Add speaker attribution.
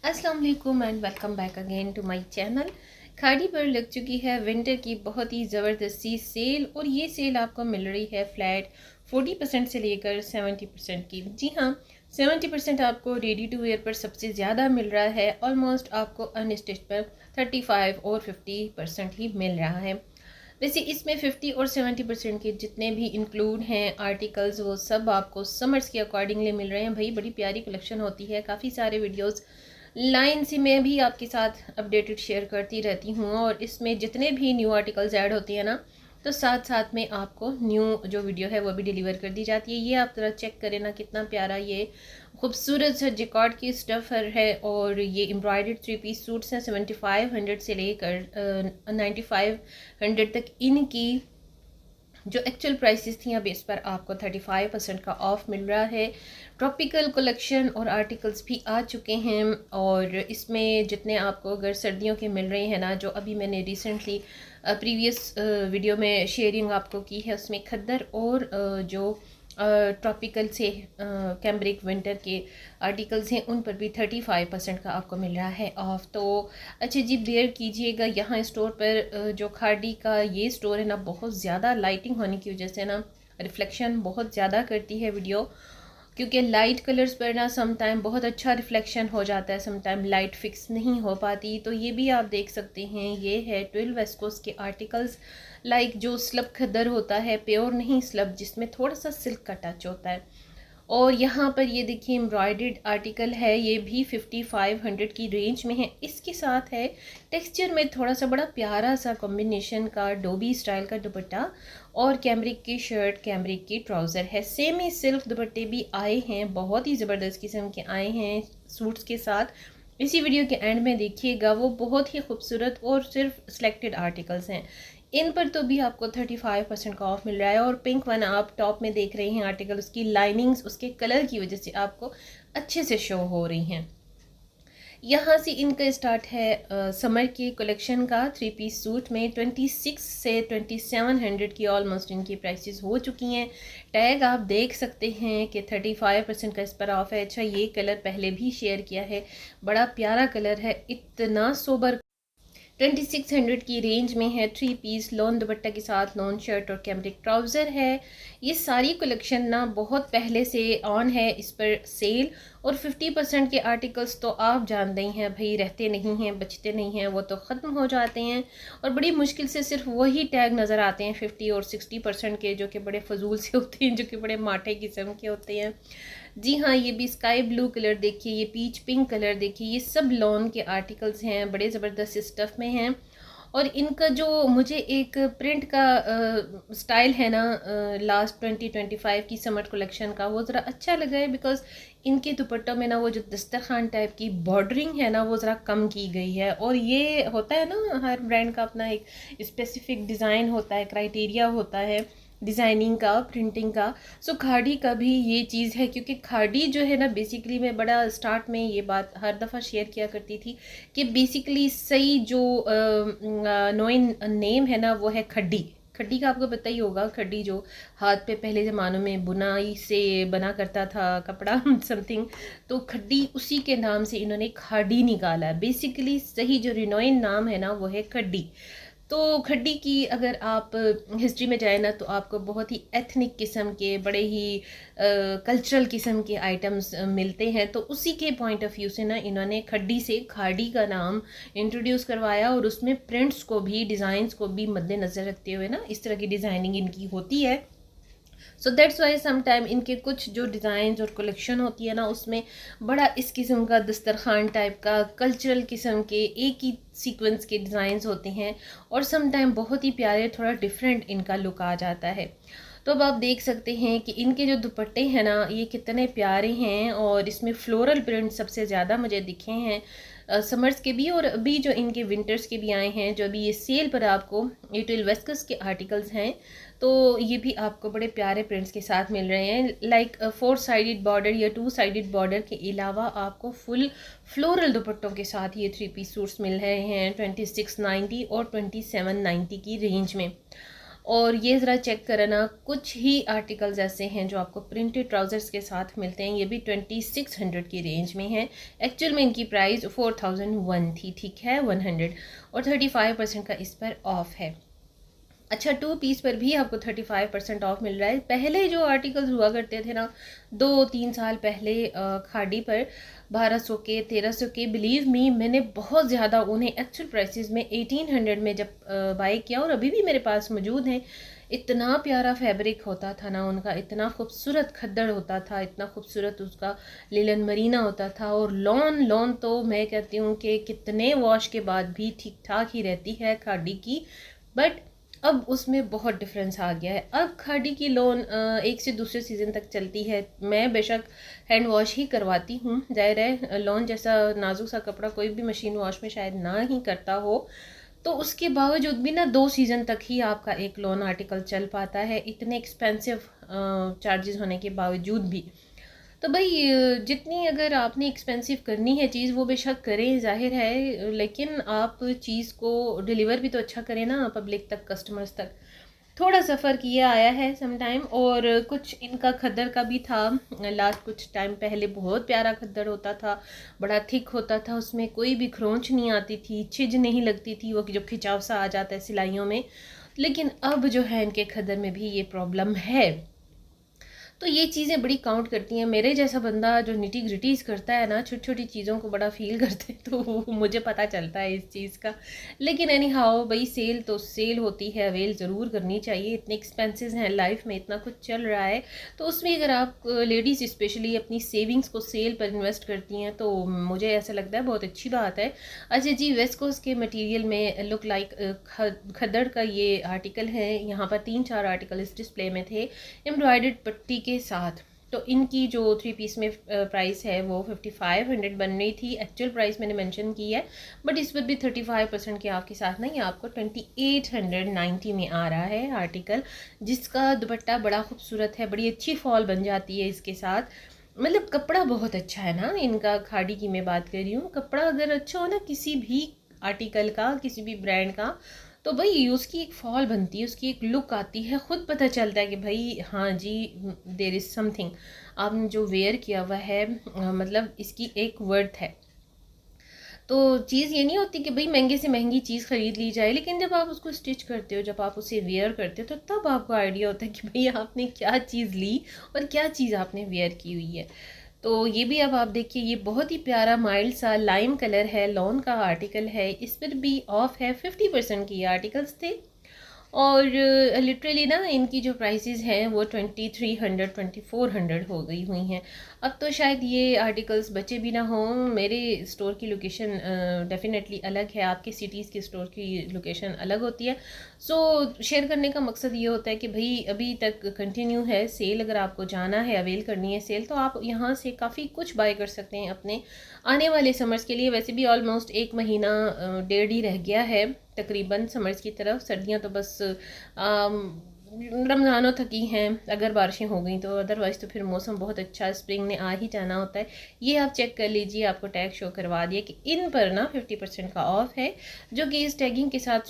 Speaker 1: अस्सलाम वालेकुम and welcome back again to my channel. खाड़ी पर लग चुकी है विंटर की बहुत ही ज़बरदस्ती सेल और ये सेल आपको मिल रही है फ्लैट 40% से लेकर 70% की। जी हाँ, 70% आपको रेडी टू वेयर पर सबसे ज़्यादा मिल रहा है। ऑलमोस्ट आपको अनस्टिच पर 35 और 50% ही मिल रहा है। वैसे इसमें 50 और 70% के जितने भी इंक्लूड हैं आर्टिकल्स वो सब आपको समर्स के अकॉर्डिंगली मिल रहे हैं। भाई बड़ी प्यारी कलेक्शन होती है, काफ़ी सारे वीडियोस लाइन से मैं भी आपके साथ अपडेटेड शेयर करती रहती हूँ और इसमें जितने भी न्यू आर्टिकल्स ऐड होते हैं ना तो साथ साथ में आपको न्यू जो वीडियो है वो भी डिलीवर कर दी जाती है। ये आप जरा चेक करें ना, कितना प्यारा ये खूबसूरत सा जिकॉर्ड की स्टफर है और ये एम्ब्रॉयडर्ड 3 पीस सूट्स हैं। 7500 से लेकर 9500 तक इनकी जो एक्चुअल प्राइसेस थी अब इस पर आपको 35% का ऑफ मिल रहा है। ट्रॉपिकल कलेक्शन और आर्टिकल्स भी आ चुके हैं और इसमें जितने आपको अगर सर्दियों के मिल रहे हैं ना, जो अभी मैंने रिसेंटली प्रीवियस वीडियो में शेयरिंग आपको की है उसमें खद्दर और जो ट्रॉपिकल से कैम्ब्रिक विंटर के आर्टिकल्स हैं उन पर भी 35% का आपको मिल रहा है ऑफ। तो अच्छा जी, बेयर कीजिएगा। यहाँ स्टोर पर जो खाड़ी का ये स्टोर है ना, बहुत ज़्यादा लाइटिंग होने की वजह से ना रिफ्लेक्शन बहुत ज़्यादा करती है वीडियो, क्योंकि लाइट कलर्स पर ना सम टाइम बहुत अच्छा रिफ्लेक्शन हो जाता है, सम टाइम लाइट फिक्स नहीं हो पाती। तो ये भी आप देख सकते हैं, ये है 12 वेस्कोस के आर्टिकल्स। लाइक जो स्लब खद्दर होता है, प्योर नहीं स्लब, जिसमें थोड़ा सा सिल्क का टच होता है। और यहाँ पर ये देखिए एम्ब्रॉयडर्ड आर्टिकल है, ये भी 5500 की रेंज में है। इसके साथ है टेक्सचर में थोड़ा सा बड़ा प्यारा सा कॉम्बिनेशन का डोबी स्टाइल का दुपट्टा और कैमरिक की शर्ट, कैमरिक की ट्राउज़र है। सेमी सिल्क दुपट्टे भी आए हैं, बहुत ही ज़बरदस्त किस्म के आए हैं सूट्स के साथ। इसी वीडियो के एंड में देखिएगा, वो बहुत ही खूबसूरत और सिर्फ सिलेक्टेड आर्टिकल्स हैं। इन पर तो भी आपको 35% का ऑफ मिल रहा है। और पिंक वन आप टॉप में देख रहे हैं आर्टिकल, उसकी लाइनिंग्स उसके कलर की वजह से आपको अच्छे से शो हो रही हैं। यहाँ से इनका स्टार्ट है समर के कलेक्शन का 3 पीस सूट में 26 से 2700 की ऑलमोस्ट इनकी प्राइसेस हो चुकी हैं। टैग आप देख सकते हैं कि 35% का इस पर ऑफ है। अच्छा, ये कलर पहले भी शेयर किया है, बड़ा प्यारा कलर है, इतना सोबर 2600 की रेंज में है। 3 पीस लॉन दुपट्टा के साथ लॉन शर्ट और कैमरिक ट्राउज़र है। ये सारी कलेक्शन ना बहुत पहले से ऑन है इस पर सेल। और 50% के आर्टिकल्स तो आप जानते ही हैं भाई, रहते नहीं हैं, बचते नहीं हैं, वो तो ख़त्म हो जाते हैं और बड़ी मुश्किल से सिर्फ वही टैग नज़र आते हैं 50 और 60% के, जो कि बड़े फजूल से होते हैं, जो कि बड़े माठे किस्म के होते हैं। जी हाँ, ये भी स्काई ब्लू कलर देखिए, ये पीच पिंक कलर देखिए, ये सब लॉन के आर्टिकल्स हैं, बड़े ज़बरदस्त स्टफ़ में हैं। और इनका जो मुझे एक प्रिंट का स्टाइल है ना लास्ट 2025 की समर कलेक्शन का, वो ज़रा अच्छा लगा है, बिकॉज़ इनके दुपट्टों में ना वो जो दस्तरखान टाइप की बॉर्डरिंग है ना वो ज़रा कम की गई है। और ये होता है ना, हर ब्रांड का अपना एक स्पेसिफिक डिज़ाइन होता है, क्राइटेरिया होता है डिज़ाइनिंग का, प्रिंटिंग का। सो खाड़ी का भी ये चीज़ है, क्योंकि खाड़ी जो है ना बेसिकली, मैं बड़ा स्टार्ट में ये बात हर दफ़ा शेयर किया करती थी कि बेसिकली सही जो नोइन नेम है ना वो है खड्डी। खड्डी का आपको पता ही होगा, खड्डी जो हाथ पे पहले ज़मानों में बुनाई से बना करता था कपड़ा समथिंग, तो खड्डी उसी के नाम से इन्होंने खाड़ी निकाला है। बेसिकली सही जो रिनोइन नाम है ना वो है खड्डी। तो खड्डी की अगर आप हिस्ट्री में जाए ना तो आपको बहुत ही एथनिक किस्म के, बड़े ही कल्चरल किस्म के आइटम्स मिलते हैं। तो उसी के पॉइंट ऑफ व्यू से ना इन्होंने खड्डी से खाड़ी का नाम इंट्रोड्यूस करवाया और उसमें प्रिंट्स को भी, डिज़ाइंस को भी मद्देनज़र रखते हुए ना इस तरह की डिज़ाइनिंग इनकी होती है। सो दैट्स वाई समटाइम इनके कुछ जो डिज़ाइन और कलेक्शन होती है ना उसमें बड़ा इस किस्म का दस्तरखान टाइप का कल्चरल किस्म के एक ही सीक्वेंस के डिज़ाइंस होते हैं और समटाइम बहुत ही प्यारे, थोड़ा डिफरेंट इनका लुक आ जाता है। तो अब आप देख सकते हैं कि इनके जो दुपट्टे हैं ना ये कितने प्यारे हैं और इसमें फ्लोरल प्रिंट सबसे ज़्यादा मुझे दिखे हैं समर्स के भी और अभी जो इनके विंटर्स के भी आए हैं। जो अभी ये सेल पर आपको यूटिल वेस्कस के आर्टिकल्स हैं, तो ये भी आपको बड़े प्यारे प्रिंट्स के साथ मिल रहे हैं। लाइक 4 साइडेड बॉर्डर या 2 साइडेड बॉर्डर के अलावा आपको फुल फ्लोरल दुपट्टों के साथ ये 3 पीस सूट्स मिल रहे हैं 2690 और 2790 की रेंज में। और ये ज़रा चेक करना, कुछ ही आर्टिकल्स ऐसे हैं जो आपको प्रिंटेड ट्राउज़र्स के साथ मिलते हैं, ये भी 2600 की रेंज में है। एक्चुअल में इनकी प्राइस 4001 थी, ठीक है, 100, और 35% का इस पर ऑफ है। अच्छा, 2 पीस पर भी आपको 35% ऑफ मिल रहा है। पहले जो आर्टिकल्स हुआ करते थे ना, 2-3 साल पहले खाड़ी पर 1200 के, 1300 के, बिलीव मी मैंने बहुत ज़्यादा उन्हें एक्चुअल प्राइसेस में 1800 में जब बाय किया, और अभी भी मेरे पास मौजूद हैं। इतना प्यारा फैब्रिक होता था ना उनका, इतना खूबसूरत खद्दड़ होता था, इतना खूबसूरत उसका लिलन मरीना होता था, और लॉन तो मैं कहती हूँ कि कितने वॉश के बाद भी ठीक ठाक ही रहती है खाड़ी की। बट अब उसमें बहुत डिफरेंस आ गया है। अब खाड़ी की लॉन एक से दूसरे सीज़न तक चलती है। मैं बेशक हैंड वॉश ही करवाती हूँ, जाहिर है लॉन जैसा नाजुक सा कपड़ा कोई भी मशीन वॉश में शायद ना ही करता हो, तो उसके बावजूद भी ना 2 सीज़न तक ही आपका एक लॉन आर्टिकल चल पाता है, इतने एक्सपेंसिव चार्जेस होने के बावजूद भी। तो भाई जितनी अगर आपने एक्सपेंसिव करनी है चीज़, वो बेशक करें, जाहिर है, लेकिन आप चीज़ को डिलीवर भी तो अच्छा करें ना पब्लिक तक, कस्टमर्स तक। थोड़ा सफ़र किया आया है सम टाइम, और कुछ इनका खद्दर का भी था। लास्ट कुछ टाइम पहले बहुत प्यारा खद्दर होता था, बड़ा थिक होता था, उसमें कोई भी खरोंच नहीं आती थी, छिज नहीं लगती थी, वो जो खिंचाव सा आ जाता है सिलाइयों में। लेकिन अब जो है इनके खद्दर में भी ये प्रॉब्लम है। तो ये चीज़ें बड़ी काउंट करती हैं। मेरे जैसा बंदा जो निटी ग्रिटीज़ करता है ना, छोटी छोटी चीज़ों को बड़ा फील करते हैं, तो मुझे पता चलता है इस चीज़ का। लेकिन एनी हाउ भाई, सेल तो सेल होती है, अवेल ज़रूर करनी चाहिए। इतने एक्सपेंसेस हैं लाइफ में, इतना कुछ चल रहा है, तो उसमें अगर आप लेडीज़ स्पेशली अपनी सेविंग्स को सेल पर इन्वेस्ट करती हैं, तो मुझे ऐसा लगता है बहुत अच्छी बात है। अच्छा जी, वेस्ट कोस्ट के मटीरियल में लुक लाइक खद्दड़ का ये आर्टिकल है। यहाँ पर 3-4 आर्टिकल इस डिस्प्ले में थे एम्ब्रॉयडर्ड पट्टी के साथ। तो इनकी जो 3 पीस में प्राइस है वो 5500 बन रही थी, एक्चुअल प्राइस मैंने मेंशन की है, बट इस पर भी 35% के आपके साथ ना, ये आपको 2890 में आ रहा है आर्टिकल, जिसका दुपट्टा बड़ा खूबसूरत है, बड़ी अच्छी फॉल बन जाती है इसके साथ। मतलब कपड़ा बहुत अच्छा है ना इनका, खाड़ी की मैं बात कर रही हूँ। कपड़ा अगर अच्छा हो ना किसी भी आर्टिकल का, किसी भी ब्रांड का, तो भाई उसकी एक फॉल बनती है, उसकी एक लुक आती है, ख़ुद पता चलता है कि भाई हाँ जी, देयर इज़ समथिंग, आपने जो वेयर किया हुआ है मतलब इसकी एक वर्थ है। तो चीज़ ये नहीं होती कि भाई महंगे से महंगी चीज़ ख़रीद ली जाए, लेकिन जब आप उसको स्टिच करते हो, जब आप उसे वेयर करते हो, तो तब आपको आइडिया होता है कि भाई आपने क्या चीज़ ली और क्या चीज़ आपने वेयर की हुई है। तो ये भी अब आप देखिए, ये बहुत ही प्यारा माइल्ड सा लाइम कलर है, लॉन का आर्टिकल है, इस पर भी ऑफ है, 50% की आर्टिकल्स थे। और लिटरली ना इनकी जो प्राइसेस हैं वो 2300 2400 हो गई हुई हैं। अब तो शायद ये आर्टिकल्स बचे भी ना हों। मेरे स्टोर की लोकेशन डेफिनेटली अलग है, आपके सिटीज़ के स्टोर की लोकेशन अलग होती है। सो शेयर करने का मकसद ये होता है कि भाई अभी तक कंटिन्यू है सेल, अगर आपको जाना है, अवेल करनी है सेल, तो आप यहाँ से काफ़ी कुछ बाय कर सकते हैं अपने आने वाले समर्स के लिए। वैसे भी ऑलमोस्ट 1 महीना 1.5 ही रह गया है तकरीबन समर्स की तरफ। सर्दियाँ तो बस रमज़ानों तक ही हैं अगर बारिशें हो गई तो, अदरवाइज़ तो फिर मौसम बहुत अच्छा, स्प्रिंग ने आ ही जाना होता है। ये आप चेक कर लीजिए, आपको टैग शो करवा दिया कि इन पर ना 50% का ऑफ है, जो कि इस टैगिंग के साथ